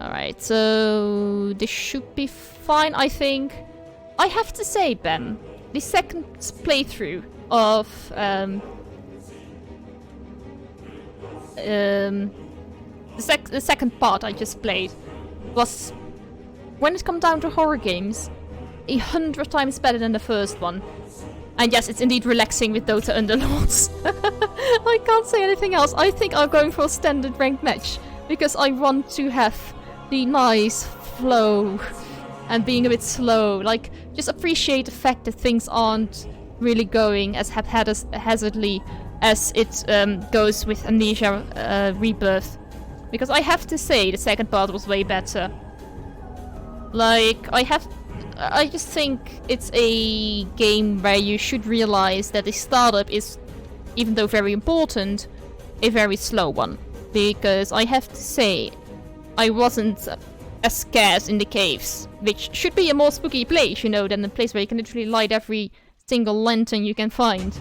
Alright, so this should be fine, I think. I have to say, Ben, the second playthrough of the second part I just played was, when it comes down to horror games, 100 times better than the first one. And yes, it's indeed relaxing with Dota Underlords. I can't say anything else. I think I'm going for a standard ranked match, because I want to have the nice flow and being a bit slow. Like, just appreciate the fact that things aren't really going as haphazardly as it goes with Amnesia Rebirth. Because I have to say, the second part was way better. Like, I just think it's a game where you should realize that the startup is, even though very important, a very slow one. Because I have to say, I wasn't as scared in the caves, which should be a more spooky place, you know, than a place where you can literally light every single lantern you can find.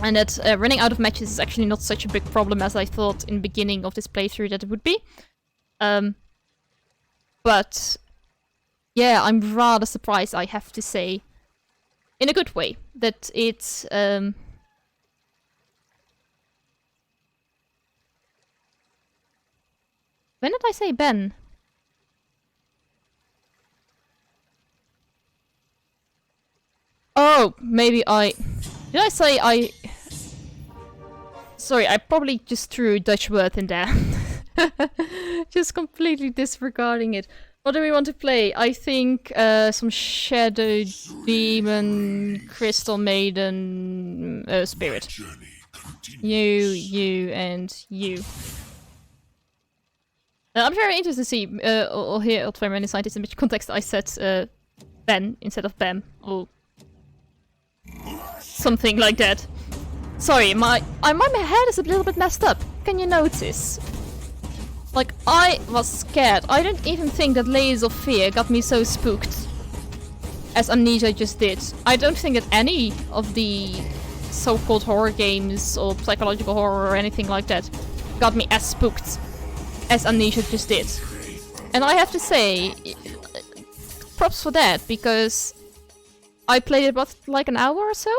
And that running out of matches is actually not such a big problem as I thought in the beginning of this playthrough that it would be. But yeah, I'm rather surprised, I have to say, in a good way, that it's when did I say Ben? Oh, maybe did I say I... Sorry, I probably just threw a Dutch word in there. Just completely disregarding it. What do we want to play? I think some Shadow Demon, Crystal Maiden, Spirit. You, and you. I'm very interested to see, or hear elsewhere many scientists in which context I said Ben instead of Bam, or something like that. Sorry, my head is a little bit messed up. Can you notice? Like, I was scared. I don't even think that Layers of Fear got me so spooked as Amnesia just did. I don't think that any of the so-called horror games or psychological horror or anything like that got me as spooked as Amnesia just did. And I have to say, props for that, because I played it, what, like an hour or so?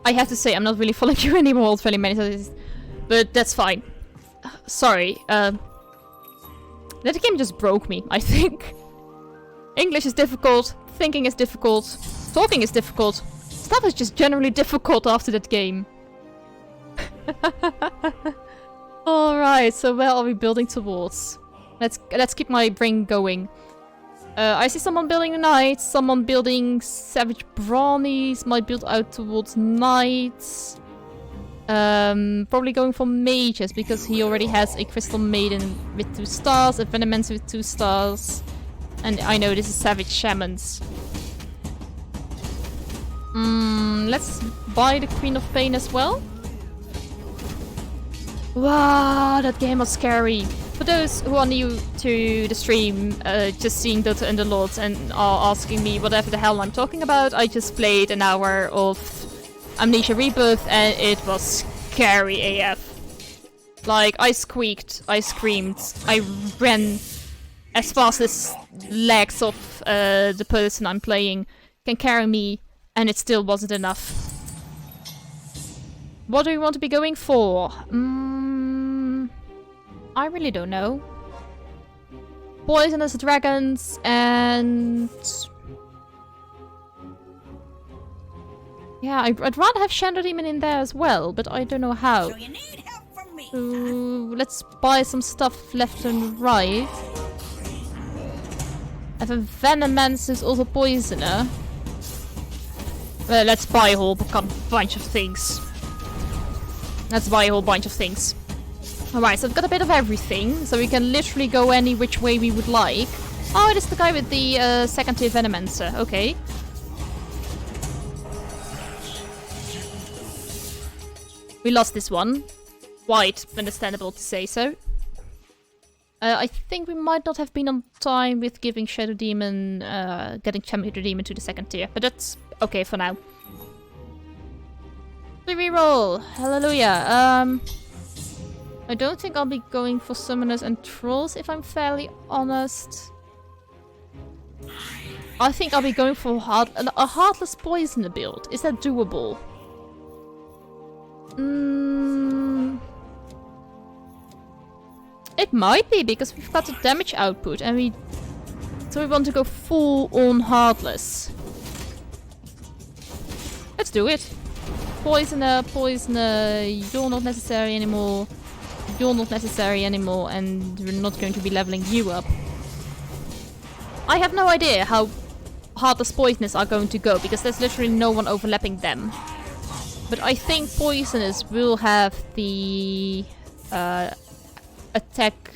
I have to say, I'm not really following you anymore, very many times, but that's fine. Sorry, that game just broke me, I think. English is difficult, thinking is difficult, talking is difficult. Stuff is just generally difficult after that game. Alright, so where are we building towards? Let's keep my brain going. I see someone building knights, someone building savage brawnies, might build out towards knights. Probably going for mages, because he already has a Crystal Maiden with 2 stars, a Venomancer with 2 stars. And I know this is savage shamans. Let's buy the Queen of Pain as well. Wow, that game was scary. For those who are new to the stream, just seeing Dota Underlords and are asking me whatever the hell I'm talking about, I just played an hour of Amnesia Rebirth and it was scary AF. Like, I squeaked, I screamed, I ran as fast as legs of the person I'm playing can carry me, and it still wasn't enough. What do we want to be going for? I really don't know. Poisonous dragons and... yeah, I'd rather have Shadow Demon in there as well, but I don't know how. So you need help from me, let's buy some stuff left and right. I have a Venomancer who's also Poisoner. Well, let's buy a whole bunch of things. Let's buy a whole bunch of things. Alright, so I've got a bit of everything, so we can literally go any which way we would like. Oh, it is the guy with the second tier Venomancer. Okay. We lost this one. Quite understandable to say so. I think we might not have been on time with giving Shadow Demon, getting Shadow Demon to the 2nd tier, but that's okay for now. The reroll! Hallelujah! I don't think I'll be going for Summoners and Trolls, if I'm fairly honest. I think I'll be going for a Heartless Poisoner build. Is that doable? It might be, because we've got the damage output, and so we want to go full on Heartless. Let's do it. Poisoner, Poisoner, you're not necessary anymore. You're not necessary anymore, and we're not going to be leveling you up. I have no idea how Heartless Poisoners are going to go, because there's literally no one overlapping them. But I think Poisoners will have the attack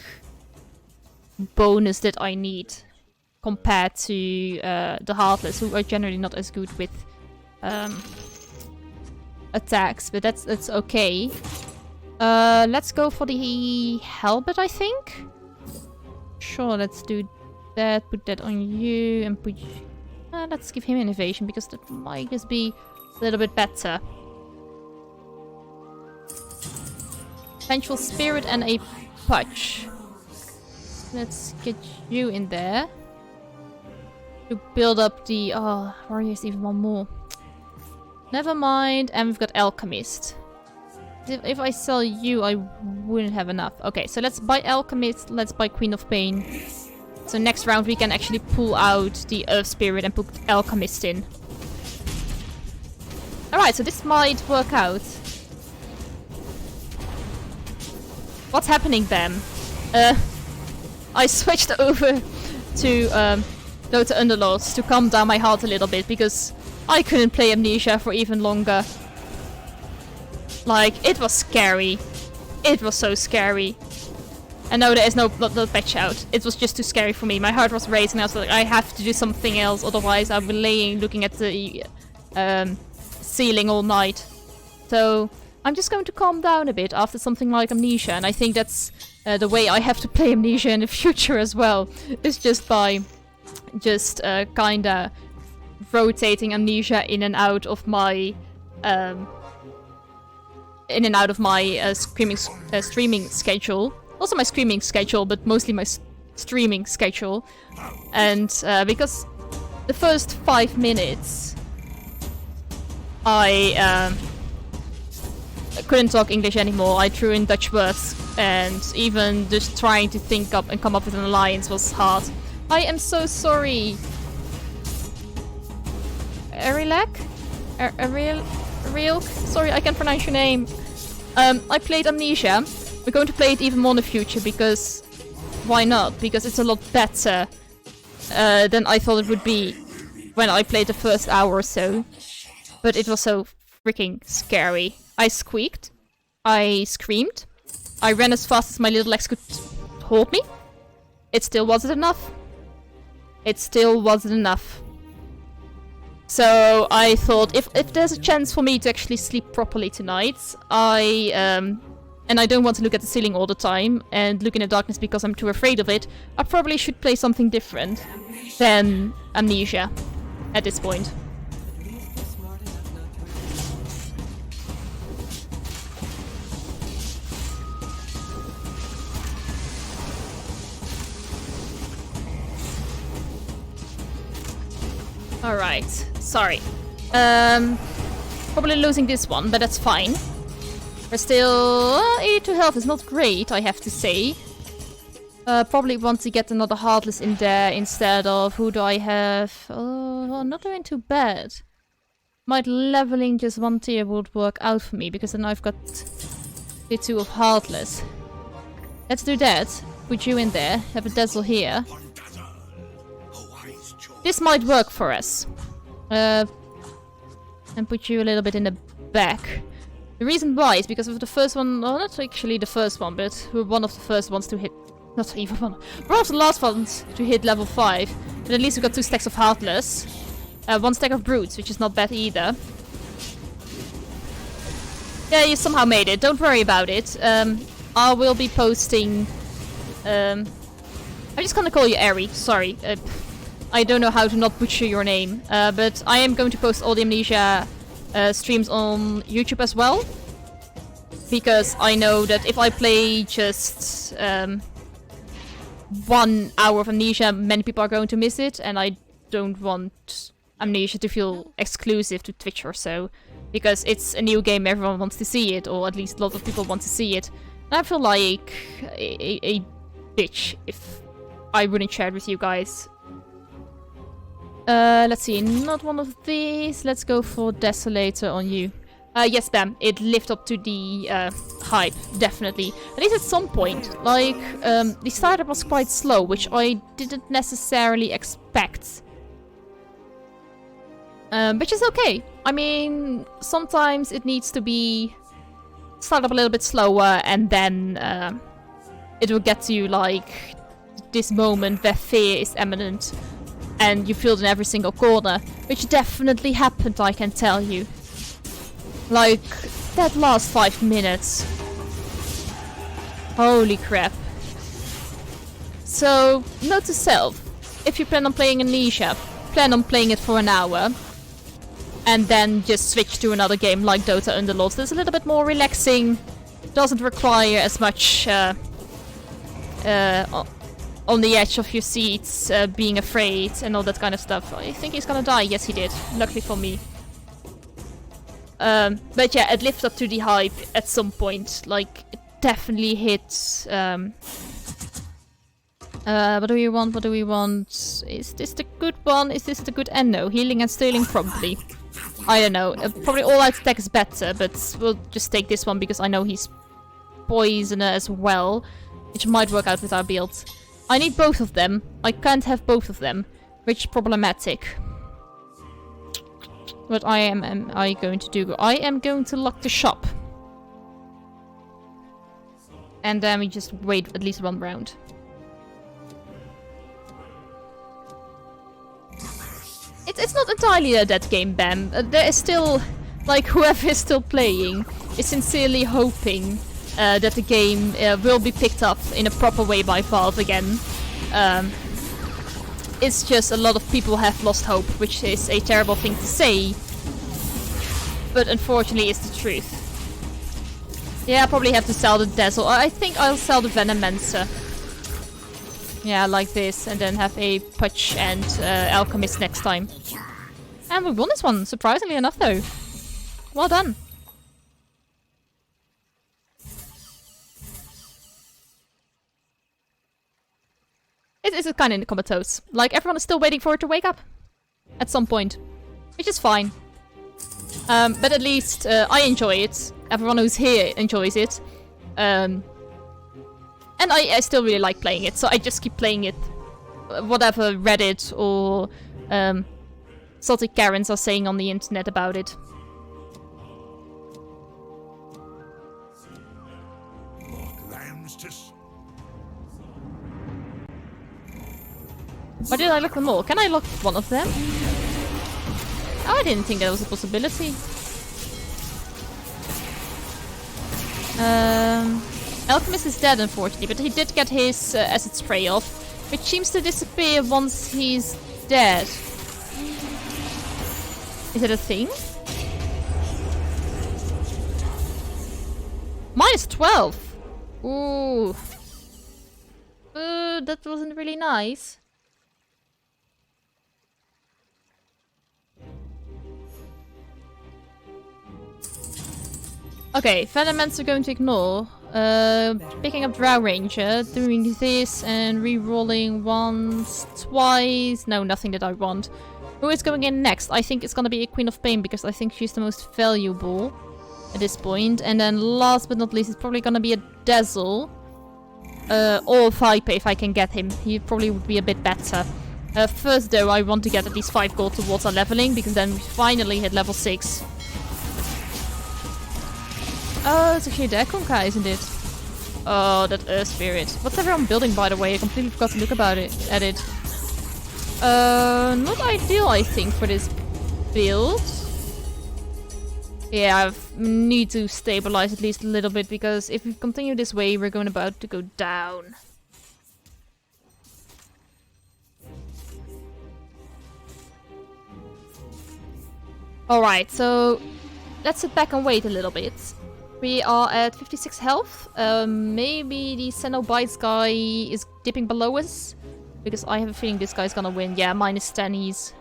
bonus that I need compared to the Heartless, who are generally not as good with attacks, but that's okay. Let's go for the halberd, I think. Sure, let's do that. Put that on you and put. Let's give him innovation, because that might just be a little bit better. Vengeful Spirit and a Punch. Let's get you in there to build up the. Oh, Warrior's even one more. Never mind, and we've got Alchemist. If I sell you, I wouldn't have enough. Okay, so let's buy Alchemist, let's buy Queen of Pain. So next round we can actually pull out the Earth Spirit and put Alchemist in. Alright, so this might work out. What's happening then? I switched over to Dota Underlords to calm down my heart a little bit, because I couldn't play Amnesia for even longer. Like, it was scary. It was so scary. And no, there is no patch out. It was just too scary for me. My heart was racing. I was like, I have to do something else, otherwise I'll be laying looking at the ceiling all night. So I'm just going to calm down a bit after something like Amnesia, and I think that's the way I have to play Amnesia in the future as well. Is just by kinda rotating Amnesia in and out of my streaming schedule. Also my streaming schedule, but mostly my streaming schedule. And because the first 5 minutes I couldn't talk English anymore. I threw in Dutch words, and even just trying to think up and come up with an alliance was hard. I am so sorry. Arilak? Ariel? Sorry, I can't pronounce your name. I played Amnesia. We're going to play it even more in the future, because why not? Because it's a lot better than I thought it would be when I played the first hour or so. But it was so freaking scary. I squeaked. I screamed. I ran as fast as my little legs could hold me. It still wasn't enough. It still wasn't enough. So I thought, if there's a chance for me to actually sleep properly tonight, and I don't want to look at the ceiling all the time and look in the darkness because I'm too afraid of it, I probably should play something different than Amnesia at this point. Alright, sorry. Probably losing this one, but that's fine. We're still... 82 health is not great, I have to say. Probably want to get another Heartless in there instead of... Who do I have? Oh, not doing too bad. Might leveling just one tier would work out for me, because then I've got the 2 of Heartless. Let's do that. Put you in there. Have a Dazzle here. This might work for us. And put you a little bit in the back. The reason why is because of the first one, well, not actually the first one, but we're one of the first ones to hit, not even one, we're one of the last ones to hit level 5. But at least we got 2 stacks of Heartless. 1 stack of Brutes, which is not bad either. Yeah, you somehow made it, don't worry about it. I will be posting I'm just gonna call you Ari, sorry. I don't know how to not butcher your name. But I am going to post all the Amnesia streams on YouTube as well. Because I know that if I play just 1 hour of Amnesia, many people are going to miss it. And I don't want Amnesia to feel exclusive to Twitch or so. Because it's a new game, everyone wants to see it. Or at least a lot of people want to see it. And I feel like a bitch if I wouldn't share it with you guys. Let's see, not one of these. Let's go for Desolator on you. Yes, Bam, it lived up to the hype, definitely. At least at some point. Like, the startup was quite slow, which I didn't necessarily expect. Which is okay. I mean, sometimes it needs to be start up a little bit slower, and then it will get to you like this moment where fear is imminent. And you feel it in every single corner. Which definitely happened, I can tell you. Like, that last 5 minutes. Holy crap. So, note to self. If you plan on playing Amnesia, plan on playing it for an hour. And then just switch to another game like Dota Underlords. That's a little bit more relaxing. Doesn't require as much on the edge of your seats, being afraid and all that kind of stuff. I think he's gonna die. Yes, he did. Luckily for me. But yeah, it lived up to the hype at some point. Like, it definitely hit... what do we want? What do we want? Is this the good one? Is this the good end? No, healing and stealing probably. I don't know. Probably all-out attack is better, but we'll just take this one because I know he's poisoner as well, which might work out with our build. I need both of them. I can't have both of them, which is problematic. What am I going to do? I am going to lock the shop. And then we just wait at least 1 round. It's not entirely a dead game, Bam. There is still, like, whoever is still playing is sincerely hoping that the game will be picked up in a proper way by Valve again. It's just a lot of people have lost hope, which is a terrible thing to say. But unfortunately, it's the truth. Yeah, I probably have to sell the Dazzle. I think I'll sell the Venomancer. Yeah, like this, and then have a Putch and Alchemist next time. And we won this one, surprisingly enough though. Well done. It's kind of comatose. Like, everyone is still waiting for it to wake up. At some point. Which is fine. But at least I enjoy it. Everyone who's here enjoys it. And I still really like playing it, so I just keep playing it. Whatever Reddit or salty Karens are saying on the internet about it. Why did I lock them all? Can I lock one of them? Oh, I didn't think that was a possibility. Alchemist is dead, unfortunately, but he did get his acid spray off, which seems to disappear once he's dead. Is it a thing? Minus 12! Ooh. That wasn't really nice. Okay, Venomancer going to ignore. Picking up Drow Ranger, doing this and re-rolling once, twice. No, nothing that I want. Who is going in next? I think it's gonna be a Queen of Pain because I think she's the most valuable at this point. And then last but not least, it's probably gonna be a Dazzle. Or Viper if I can get him. He probably would be a bit better. First though, I want to get at least 5 gold towards our leveling because then we finally hit level 6. Oh, it's actually a Dekonka, isn't it? Oh, that Earth Spirit. What's everyone building, by the way? I completely forgot to look at it. Not ideal, I think, for this build. Yeah, I need to stabilize at least a little bit, because if we continue this way, we're going about to go down. Alright, so let's sit back and wait a little bit. We are at 56 health. Maybe the Cenobites guy is dipping below us. Because I have a feeling this guy's gonna win. Yeah, minus 10 he's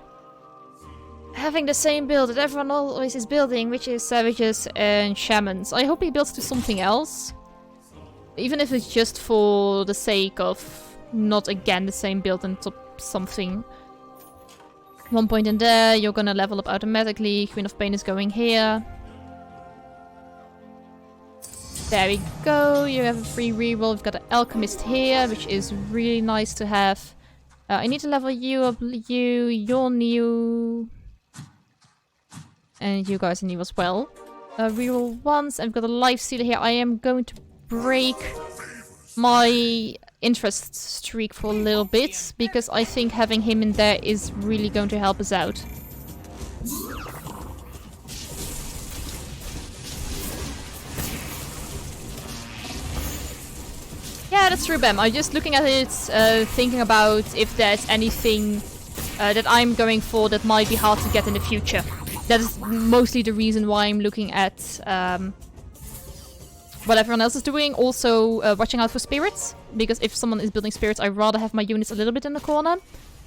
having the same build that everyone always is building, which is savages and shamans. I hope he builds to something else. Even if it's just for the sake of not again the same build and top something. 1 point in there, you're gonna level up automatically. Queen of Pain is going here. There we go, you have a free reroll. We've got an Alchemist here, which is really nice to have. I need to level you up, you're new. And you guys are new as well. Reroll once, I've got a life stealer here. I am going to break my interest streak for a little bit, because I think having him in there is really going to help us out. Yeah, that's true, Bam. I'm just looking at it, thinking about if there's anything that I'm going for that might be hard to get in the future. That is mostly the reason why I'm looking at what everyone else is doing. Also, watching out for spirits. Because if someone is building spirits, I'd rather have my units a little bit in the corner.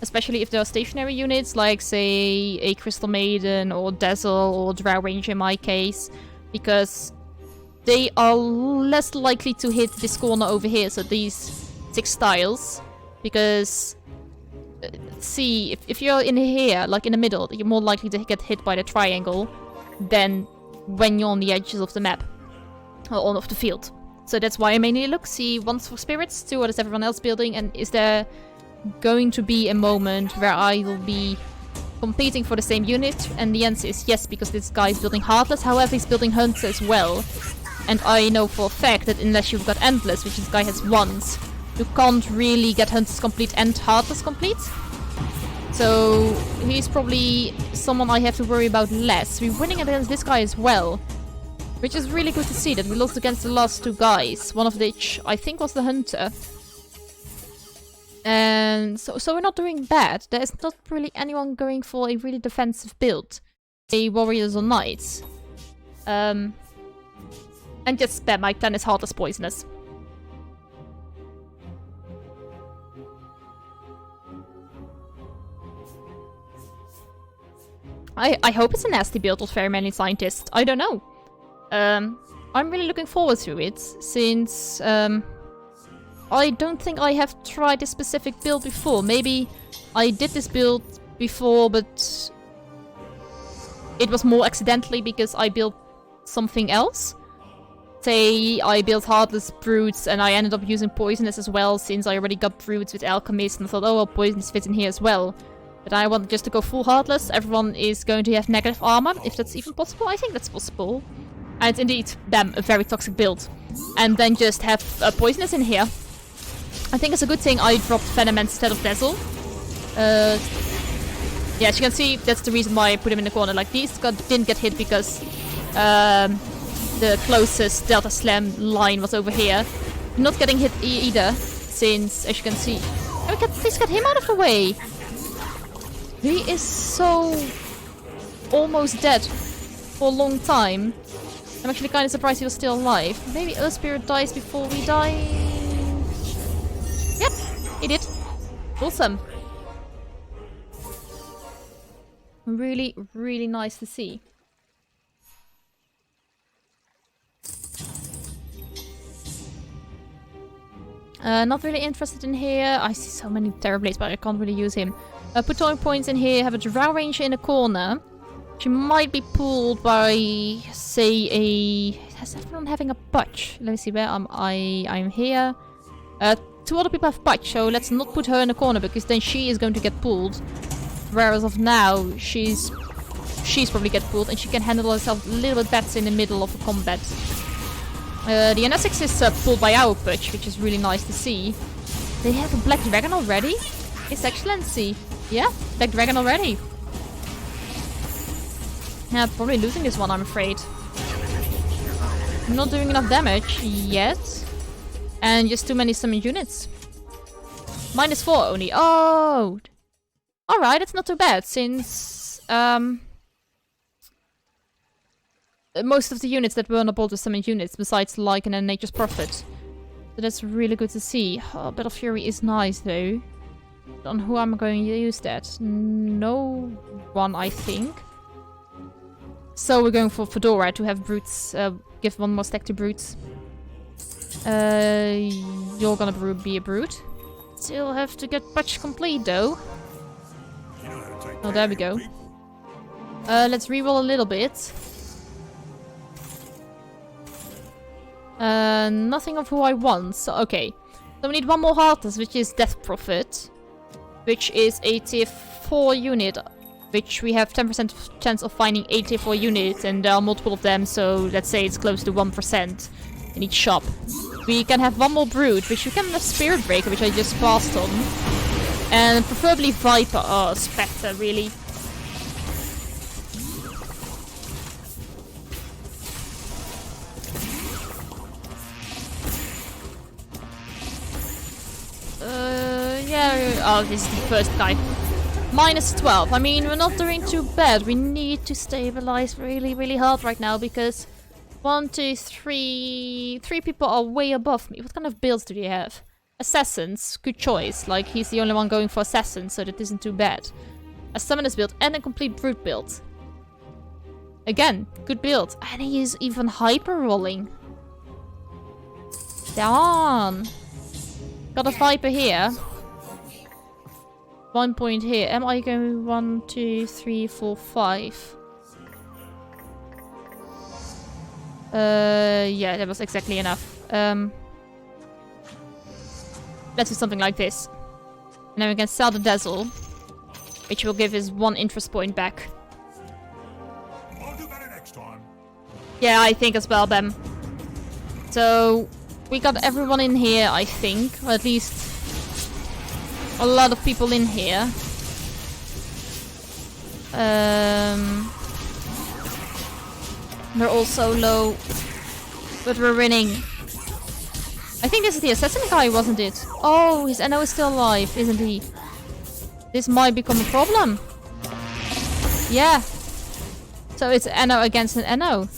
Especially if there are stationary units, like, say, a Crystal Maiden, or Dazzle, or Drow Ranger in my case. Because they are less likely to hit this corner over here, so these 6 tiles. Because, see, if you're in here, like in the middle, you're more likely to get hit by the triangle than when you're on the edges of the map. Or on of the field. So that's why I mainly look. See, once for spirits, 2 what is everyone else building, and is there going to be a moment where I will be competing for the same unit? And the answer is yes, because this guy is building Heartless. However, he's building Hunter as well. And I know for a fact that unless you've got Endless, which this guy has once, you can't really get Hunters complete and Heartless complete. So he's probably someone I have to worry about less. We're winning against this guy as well. Which is really good to see, that we lost against the last 2 guys. One of which I think was the Hunter. And so we're not doing bad. There is not really anyone going for a really defensive build. A Warriors or Knights. And just spam my clan is hard as poisonous. I hope it's a nasty build with very many scientists. I don't know. I'm really looking forward to it, since I don't think I have tried this specific build before. Maybe I did this build before, but it was more accidentally because I built something else. Say I built Heartless Brutes and I ended up using Poisonous as well, since I already got Brutes with Alchemist, and I thought, oh well, Poisonous fits in here as well. But I want just to go full Heartless. Everyone is going to have negative armor, if that's even possible. I think that's possible. And indeed, bam, a very toxic build. And then just have Poisonous in here. I think it's a good thing I dropped Venom instead of Dazzle. Yeah, as you can see, that's the reason why I put him in the corner. Like, these didn't get hit because the closest Delta Slam line was over here. Not getting hit either, since, as you can see... Oh, please get him out of the way! He is so... almost dead for a long time. I'm actually kind of surprised he was still alive. Maybe Earth Spirit dies before we die. Yep, he did. Awesome. Really, really nice to see. Not really interested in here. I see so many Terrorblades, but I can't really use him. Put towing points in here. Have a Drow Ranger in a corner. She might be pulled by, say, a... Has everyone having a Butch? Let me see, where am I? I'm here. 2 other people have Butch, so let's not put her in the corner, because then she is going to get pulled. Whereas of now, she's probably get pulled, and she can handle herself a little bit better in the middle of a combat. The NSX is pulled by our Butch, which is really nice to see. They have a Black Dragon already? His Excellency. Yeah, Black Dragon already. Yeah, probably losing this one, I'm afraid. I'm not doing enough damage yet. And just too many summon units. -4 only. Oh! Alright, it's not too bad, since... most of the units that were on the board were summoned units, besides Lycan and Nature's Prophet. So that's really good to see. Oh, Battle Fury is nice, though. On who am I going to use that? No one, I think. So we're going for Fedora to have brutes, give one more stack to brutes. You're gonna be a brute. Still have to get patch complete, though. Oh, there we go. Let's reroll a little bit. Nothing of who I want. So, okay. So we need one more Heartless, which is Death Prophet. Which is a tier 4 unit. Which we have 10% chance of finding a tier 4 units. And there are multiple of them, so let's say it's close to 1% in each shop. We can have one more Brute, which we can have Spirit Breaker, which I just passed on. And preferably Viper. Oh, Spectre, really. Yeah. Oh, this is the first guy. Minus 12. I mean, we're not doing too bad. We need to stabilize really, really hard right now because 1, 2, 3... 3 people are way above me. What kind of builds do they have? Assassins. Good choice. Like, he's the only one going for Assassins, so that isn't too bad. A Summoner's build and a complete Brute build. Again, good build. And he is even hyper-rolling. Darn. Got a Viper here. 1 point here. Am I going 1, 2, 3, 4, 5? Yeah, that was exactly enough. Let's do something like this. And then we can sell the Dazzle, which will give us 1 interest point back. I'll do better next time. Yeah, I think as well, Bem. So, we got everyone in here, I think. Or at least a lot of people in here. They're all so low. But we're winning. I think this is the assassin guy, wasn't it? Oh, his NO is still alive, isn't he? This might become a problem. Yeah. So it's NO against an NO.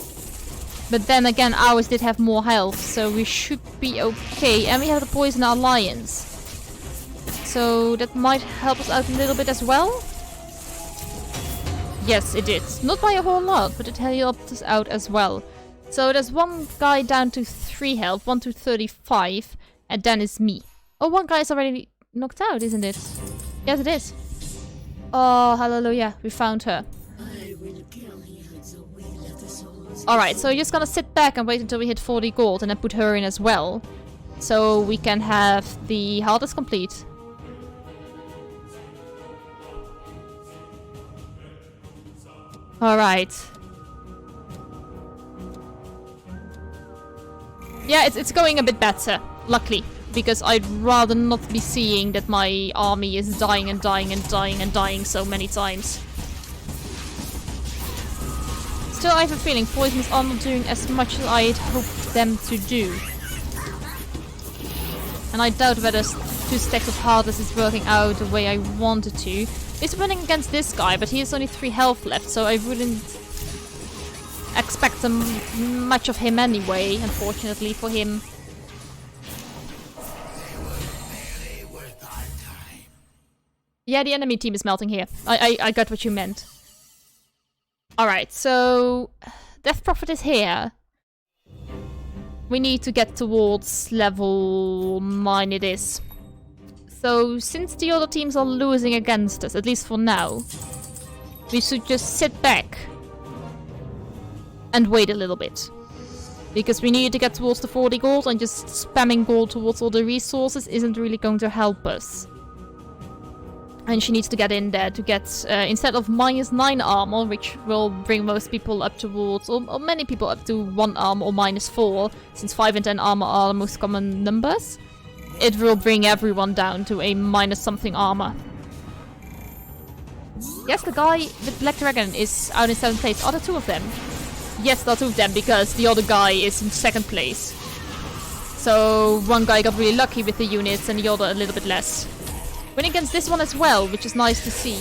But then again, ours did have more health, so we should be okay. And we have the Poison Alliance. So that might help us out a little bit as well. Yes, it did. Not by a whole lot, but it helped us out as well. So there's one guy down to 3 health, 1 to 35, and then it's me. Oh, one guy is already knocked out, isn't it? Yes, it is. Oh, hallelujah, we found her. Alright, so you're just gonna sit back and wait until we hit 40 gold and then put her in as well. So we can have the Hardest complete. Alright. Yeah, it's going a bit better, luckily. Because I'd rather not be seeing that my army is dying and dying and dying and dying so many times. Still, I have a feeling poisons are not doing as much as I'd hoped them to do. And I doubt whether 2 stacks of Hardest is working out the way I wanted to. It's winning against this guy, but he has only 3 health left, so I wouldn't expect much of him anyway, unfortunately for him. Yeah, the enemy team is melting here. I got what you meant. Alright, so Death Prophet is here. We need to get towards level 9 it is. So, since the other teams are losing against us, at least for now, we should just sit back and wait a little bit. Because we need to get towards the 40 gold, and just spamming gold towards all the resources isn't really going to help us. And she needs to get in there to get, instead of -9 armor, which will bring most people up towards, or many people up to 1 armor or -4, since 5 and 10 armor are the most common numbers, it will bring everyone down to a -something armor. Yes, the guy with Black Dragon is out in 7th place. Are there 2 of them? Yes, there are 2 of them, because the other guy is in 2nd place. So, one guy got really lucky with the units, and the other a little bit less. Win against this one as well, which is nice to see.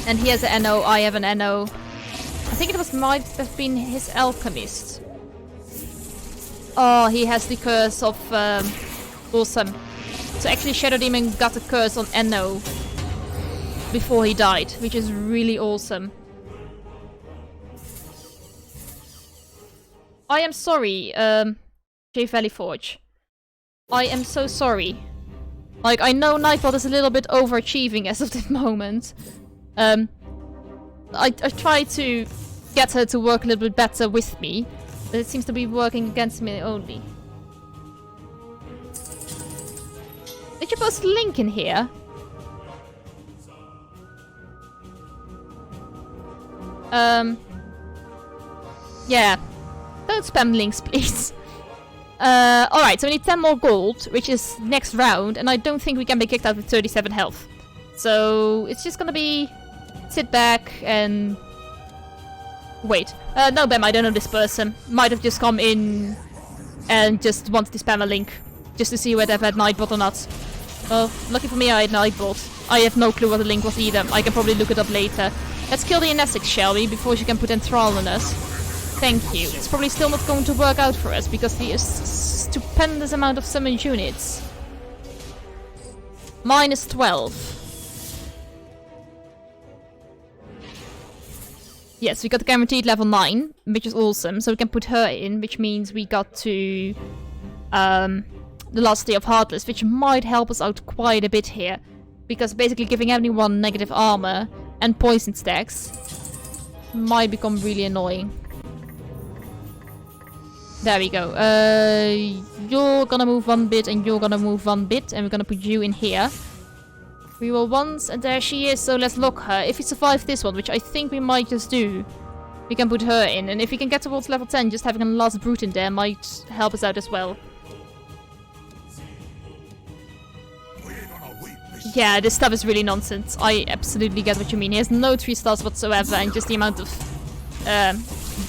And he has an NO, I have an NO. I think it might have been his alchemist. Oh, he has the curse of awesome. So actually Shadow Demon got a curse on Enno before he died, which is really awesome. I am sorry, J Valley Forge. I am so sorry. Like, I know Nightbot is a little bit overachieving as of this moment. I try to get her to work a little bit better with me, but it seems to be working against me only. Did you post a link in here? Yeah. Don't spam links, please. Alright, so we need 10 more gold, which is next round, and I don't think we can be kicked out with 37 health. So, it's just gonna be... sit back and... wait. No, Bem, I don't know this person. Might have just come in and just wanted to spam a link. Just to see whether I've had Nightbot or not. Well, lucky for me I had Nightbot. I have no clue what the link was either. I can probably look it up later. Let's kill the Inesix, shall we? Before she can put Enthrall on us. Thank you. It's probably still not going to work out for us because the stupendous amount of summoned units. Minus 12. Yes, we got guaranteed level 9, which is awesome. So we can put her in, which means we got to the last day of Heartless, which might help us out quite a bit here. Because basically giving everyone negative armor and poison stacks might become really annoying. There we go. You're gonna move one bit and you're gonna move one bit, and we're gonna put you in here. We will once, and there she is, so let's lock her. If we survive this one, which I think we might just do, we can put her in. And if we can get towards level 10, just having a last brute in there might help us out as well. Yeah, this stuff is really nonsense. I absolutely get what you mean. He has no 3 stars whatsoever, and just the amount of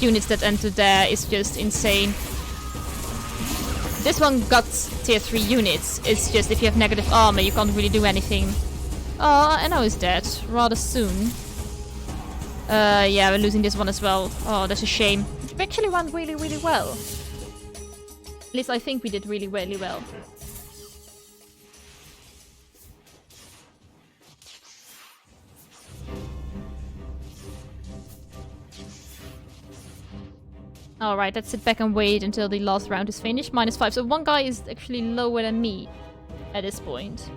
units that enter there is just insane. This one got tier 3 units. It's just if you have negative armor, you can't really do anything. Oh, Enno is dead rather soon. Yeah, we're losing this one as well. Oh, that's a shame. It actually went really, really well. At least I think we did really, really well. Alright, let's sit back and wait until the last round is finished. Minus 5. So one guy is actually lower than me at this point.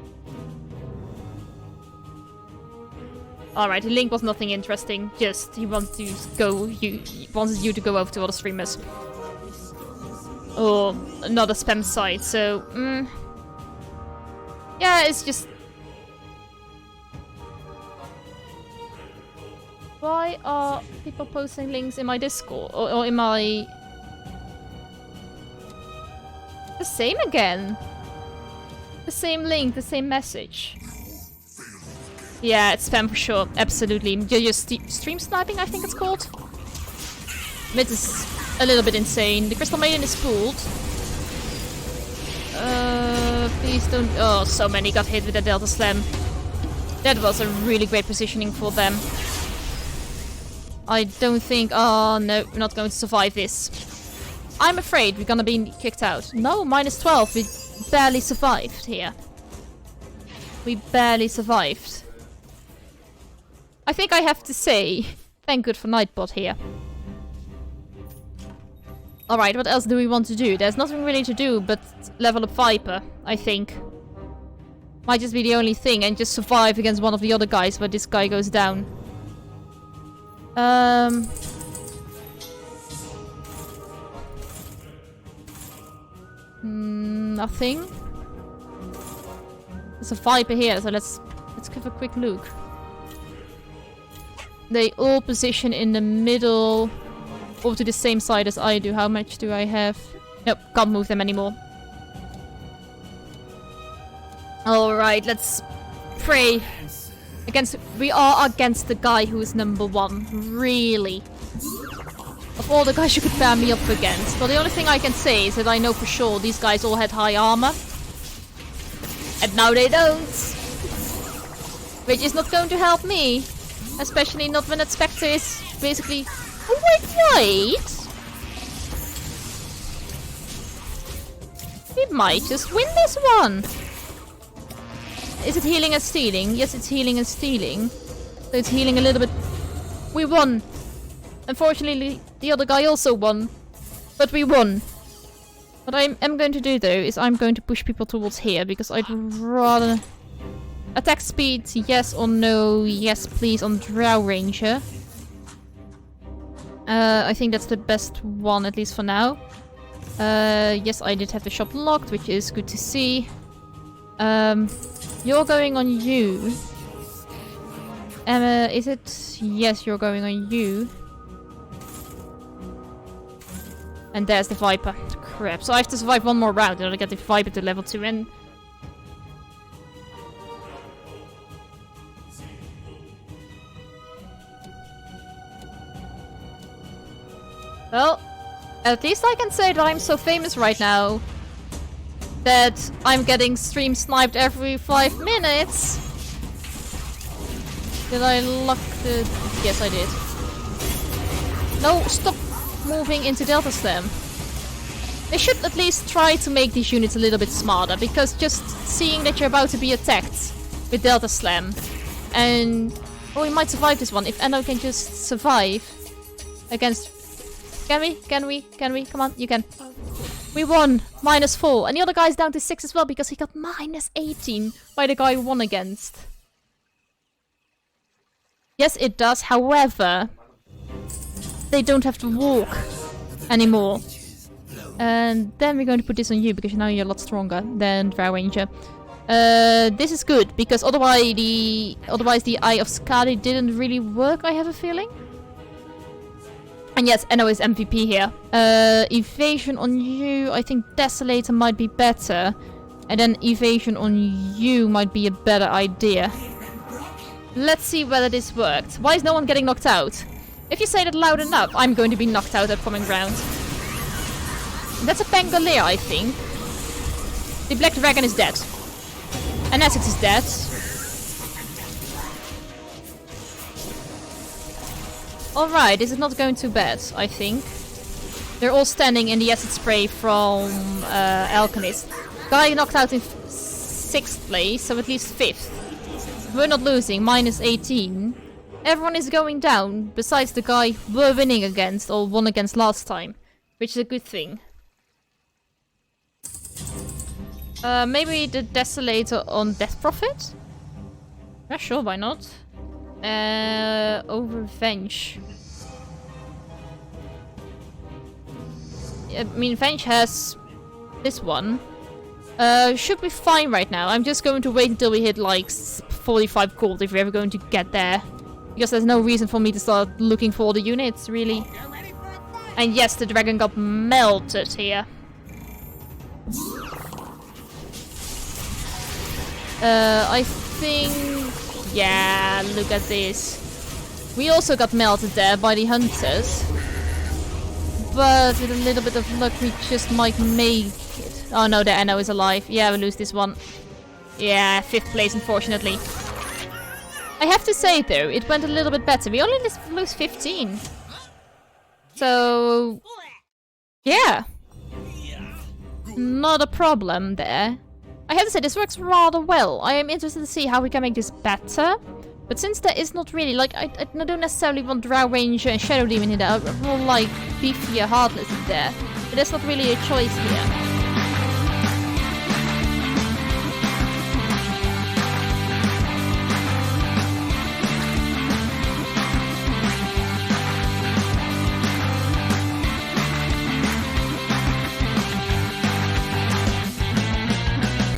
Alright, the link was nothing interesting. Just he wants to go. He wants you to go over to other streamers. Or another spam site. So, yeah, it's just. Why are people posting links in my Discord or in my... The same again. The same link, the same message. Yeah, it's spam for sure. Absolutely. You're just stream sniping, I think it's called. This is a little bit insane. The Crystal Maiden is fooled. Please don't... Oh, so many got hit with the Delta Slam. That was a really great positioning for them. I don't think... Oh, no, we're not going to survive this. I'm afraid we're gonna be kicked out. No, minus 12. We barely survived here. We barely survived. I think I have to say, thank God for Nightbot here. Alright, what else do we want to do? There's nothing really to do but level up Viper, I think. Might just be the only thing, and just survive against one of the other guys where this guy goes down. Nothing. There's a Viper here, so let's give a quick look. They all position in the middle, over to the same side as I do. How much do I have? Nope, can't move them anymore. Alright, let's pray. We are against the guy who is number 1. Really. Of all the guys you could pair me up against. Well, the only thing I can say is that I know for sure these guys all had high armor. And now they don't. Which is not going to help me. Especially not when that Spectre is basically Oh, wait! We might just win this one! Is it healing and stealing? Yes, it's healing and stealing. So it's healing a little bit. We won! Unfortunately, the other guy also won. But we won. What I am going to do, though, is I'm going to push people towards here, because I'd rather... Attack speed, yes or no? Yes, please, on Drow Ranger. I think that's the best one, at least for now. Yes, I did have the shop locked, which is good to see. You're going on you. Emma, is it? Yes, you're going on you. And there's the Viper. Crap. So I have to survive one more round in order to get the Viper to level 2 and... Well, at least I can say that I'm so famous right now that I'm getting stream sniped every 5 minutes. Did I lock the... Yes, I did. No, stop moving into Delta Slam. They should at least try to make these units a little bit smarter, because just seeing that you're about to be attacked with Delta Slam and... Oh, we might survive this one if Enno can just survive against... Can we? Can we? Can we? Come on, you can. We won! -4. And the other guy's down to 6 as well because he got -18 by the guy who won against. Yes, it does. However, they don't have to walk anymore. And then we're going to put this on you because now you're a lot stronger than Drow Ranger. This is good because otherwise the Eye of Skadi didn't really work, I have a feeling. And yes, Enno is MVP here. Evasion on you, I think Desolator might be better. And then evasion on you might be a better idea. Let's see whether this worked. Why is no one getting knocked out? If you say that loud enough, I'm going to be knocked out upcoming round. That's a Pangolier, I think. The Black Dragon is dead. And Essex is dead. Alright, this is not going too bad, I think. They're all standing in the acid spray from Alchemist. Guy knocked out in 6th place, so at least 5th. We're not losing, -18. Everyone is going down, besides the guy we're winning against, or won against last time. Which is a good thing. Maybe the Desolator on Death Prophet? Yeah, sure, why not? Over Venge. I mean, Venge has this one. Should be fine right now. I'm just going to wait until we hit like 45 gold if we're ever going to get there. Because there's no reason for me to start looking for the units, really. And yes, the dragon got melted here. I think... Yeah, look at this. We also got melted there by the hunters. But with a little bit of luck, we just might make it. Oh no, the Enno is alive. Yeah, we lose this one. Yeah, 5th place, unfortunately. I have to say, though, it went a little bit better. We only lose 15. So... Yeah. Not a problem there. I have to say, this works rather well. I am interested to see how we can make this better. But since there is not really, like, I don't necessarily want Drow Ranger and Shadow Demon in there. I will like beefier Heartless in there. But there's not really a choice here.